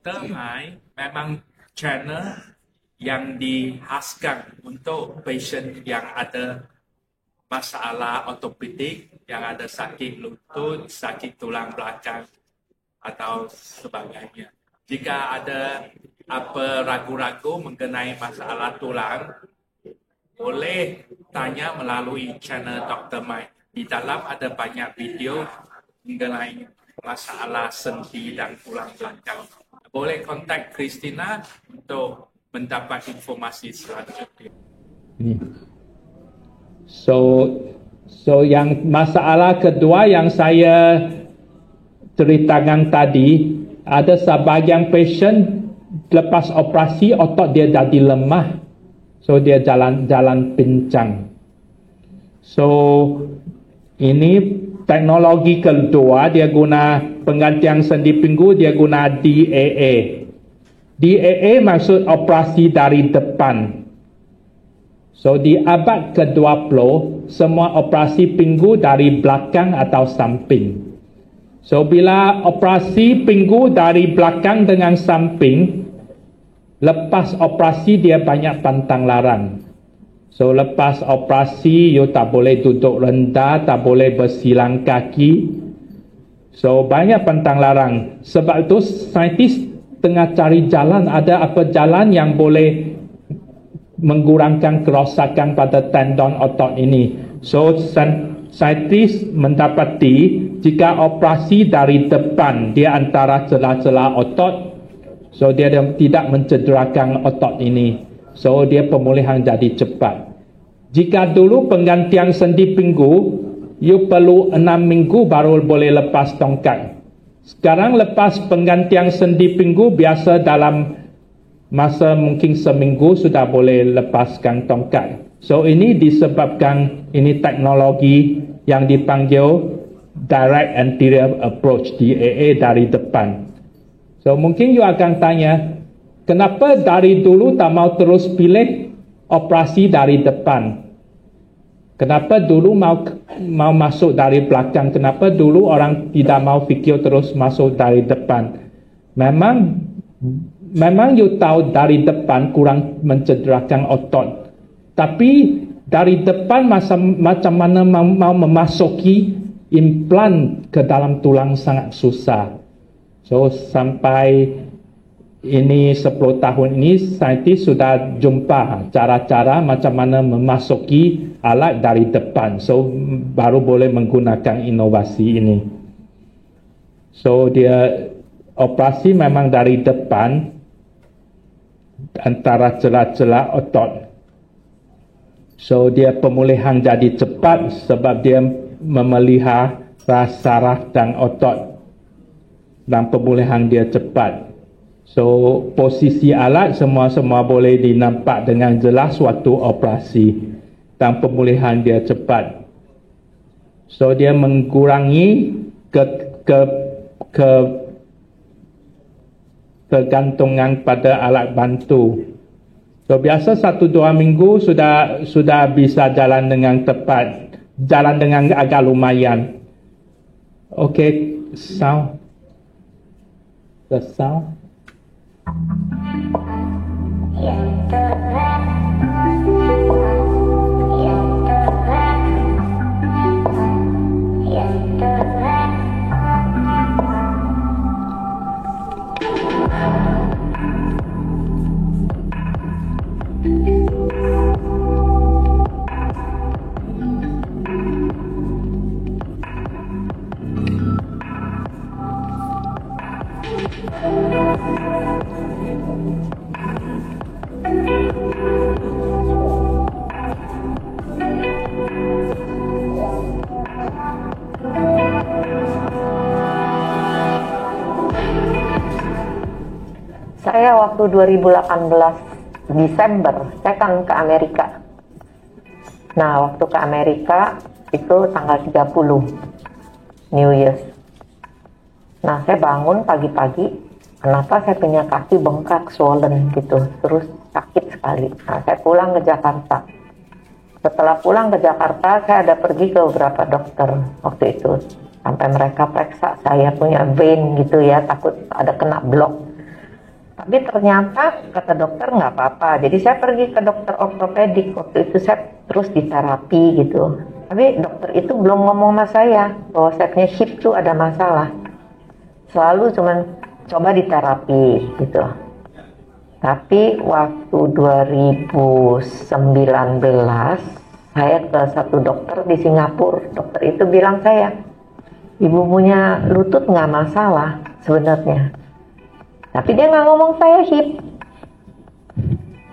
Dr. Mai memang channel yang dihaskan untuk pasien yang ada masalah ortopedik, yang ada sakit lutut, sakit tulang belakang atau sebagainya. Jika ada apa ragu-ragu mengenai masalah tulang, boleh tanya melalui channel Dr. Mai. Di dalam ada banyak video mengenai masalah sendi dan tulang belakang. Boleh kontak Christina untuk mendapat informasi selanjutnya. So yang masalah kedua yang saya ceritakan tadi, ada sebahagian pasien lepas operasi otot dia jadi lemah, so dia jalan pincang. So ini teknologi kedua, dia guna penggantian sendi pinggul, dia guna DAA. DAA maksud operasi dari depan. So di abad ke-20, semua operasi pinggul dari belakang atau samping. So bila operasi pinggul dari belakang dengan samping, lepas operasi dia banyak pantang larang. So lepas operasi you tak boleh duduk rendah, tak boleh bersilang kaki. So banyak pantang larang. Sebab itu saintis tengah cari jalan, ada apa jalan yang boleh mengurangkan kerosakan pada tendon otot ini. So saintis mendapati jika operasi dari depan dia antara celah-celah otot, so dia tidak mencederakan otot ini. So dia pemulihan jadi cepat. Jika dulu penggantian sendi pinggul, you perlu 6 minggu baru boleh lepas tongkat. Sekarang lepas penggantian sendi pinggul biasa dalam masa mungkin seminggu sudah boleh lepaskan tongkat. So ini disebabkan ini teknologi yang dipanggil Direct Anterior Approach, DAA dari depan. So mungkin you akan tanya, kenapa dari dulu tak mau terus pilih operasi dari depan? Kenapa dulu mau masuk dari belakang? Kenapa dulu orang tidak mau fikir terus masuk dari depan? Memang you tahu dari depan kurang mencederakan otot. Tapi dari depan macam mana mau memasuki implan ke dalam tulang sangat susah. So sampai ini 10 tahun ini saintis sudah jumpa cara-cara macam mana memasuki alat dari depan. So baru boleh menggunakan inovasi ini. So dia operasi memang dari depan antara celah-celah otot. So dia pemulihan jadi cepat sebab dia memelihara saraf dan otot, dan pemulihan dia cepat. So posisi alat semua boleh dinampak dengan jelas waktu operasi, dan pemulihan dia cepat. So dia mengurangi kegantungan pada alat bantu. So biasa 1-2 minggu sudah bisa jalan dengan tepat, jalan dengan agak lumayan. Okay, sound. The sound. Saya waktu 2018 Desember, saya kan ke Amerika. Nah, waktu ke Amerika itu tanggal 30 New Year's. Nah, saya bangun pagi-pagi, kenapa saya punya kaki bengkak, swollen gitu, terus sakit sekali. Nah, saya pulang ke Jakarta. Setelah pulang ke Jakarta, saya ada pergi ke beberapa dokter waktu itu. Sampai mereka periksa saya punya vein gitu ya, takut ada kena blok. Tapi ternyata kata dokter nggak apa-apa. Jadi saya pergi ke dokter ortopedik. Waktu itu saya terus diterapi gitu. Tapi dokter itu belum ngomong sama saya bahwa saya punya hip tuh ada masalah. Selalu cuman coba diterapi gitu. Tapi waktu 2019 saya ke satu dokter di Singapura. Dokter itu bilang saya, ibu punya lutut nggak masalah sebenarnya. Tapi dia nggak ngomong saya hip.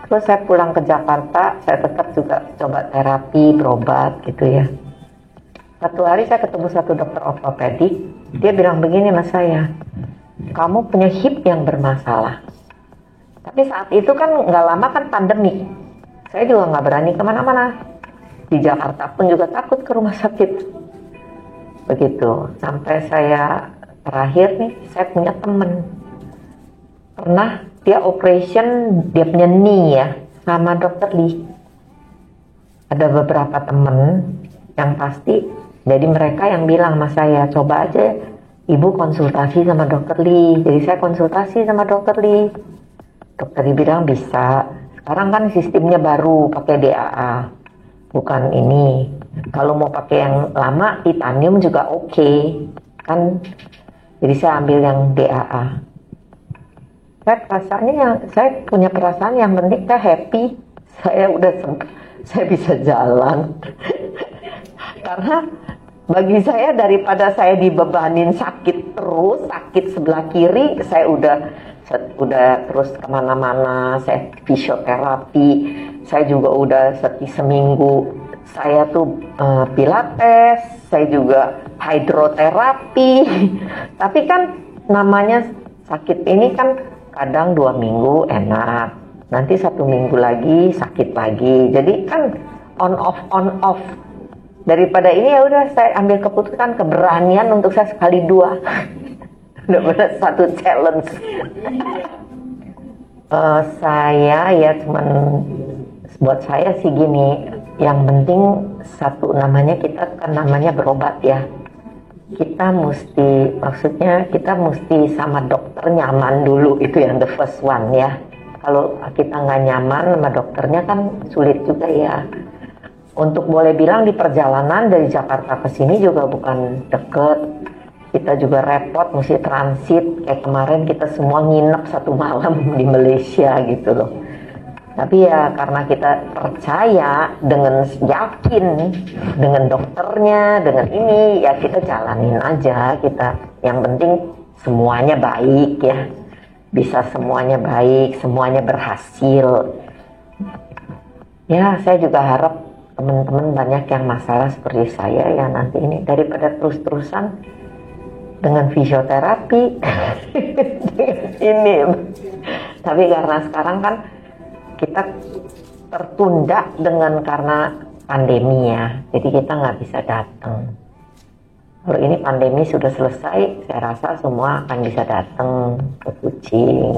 Terus saya pulang ke Jakarta, saya tetap juga coba terapi, berobat gitu ya. Satu hari saya ketemu satu dokter ortopedik, dia bilang begini sama saya, kamu punya hip yang bermasalah. Tapi saat itu kan nggak lama kan pandemi, saya juga nggak berani kemana-mana. Di Jakarta pun juga takut ke rumah sakit. Begitu, sampai saya terakhir nih, saya punya temen. Pernah dia operation, dia punya knee ya, sama dokter Lee. Ada beberapa temen yang pasti, jadi mereka yang bilang sama saya, coba aja ibu konsultasi sama dokter Lee. Jadi saya konsultasi sama dokter Lee. Dokter Lee bilang bisa. Sekarang kan sistemnya baru, pakai DAA. Bukan ini. Kalau mau pakai yang lama, titanium juga oke. Kan, jadi saya ambil yang DAA. Saya punya perasaan yang penting saya happy, saya bisa jalan. Karena bagi saya daripada saya dibebanin sakit terus, sakit sebelah kiri, saya udah terus kemana-mana, saya fisioterapi, saya juga udah seminggu saya tuh pilates, saya juga hidroterapi. Tapi kan namanya sakit ini kan kadang 2 minggu enak, nanti 1 minggu lagi sakit lagi. Jadi kan on off. Daripada ini ya udah saya ambil keputusan, keberanian untuk saya sekali 2. Benar-benar satu challenge. Saya ya cuman buat saya sih gini, yang penting satu namanya kita kan namanya berobat ya. Kita mesti sama dokter nyaman dulu, itu yang the first one ya. Kalau kita nggak nyaman sama dokternya kan sulit juga ya. Untuk boleh bilang di perjalanan dari Jakarta ke sini juga bukan deket. Kita juga repot, mesti transit. Kayak kemarin kita semua nginep 1 malam di Malaysia gitu loh. Tapi ya karena kita percaya, dengan yakin dengan dokternya, dengan ini ya kita jalanin aja kita. Yang penting semuanya baik ya, bisa semuanya baik, semuanya berhasil. Ya saya juga harap teman-teman banyak yang masalah seperti saya ya nanti ini, daripada terus-terusan dengan fisioterapi ini. Tapi karena sekarang kan kita tertunda karena pandemi ya, jadi kita nggak bisa datang. Kalau ini pandemi sudah selesai, saya rasa semua akan bisa datang ke Kuching.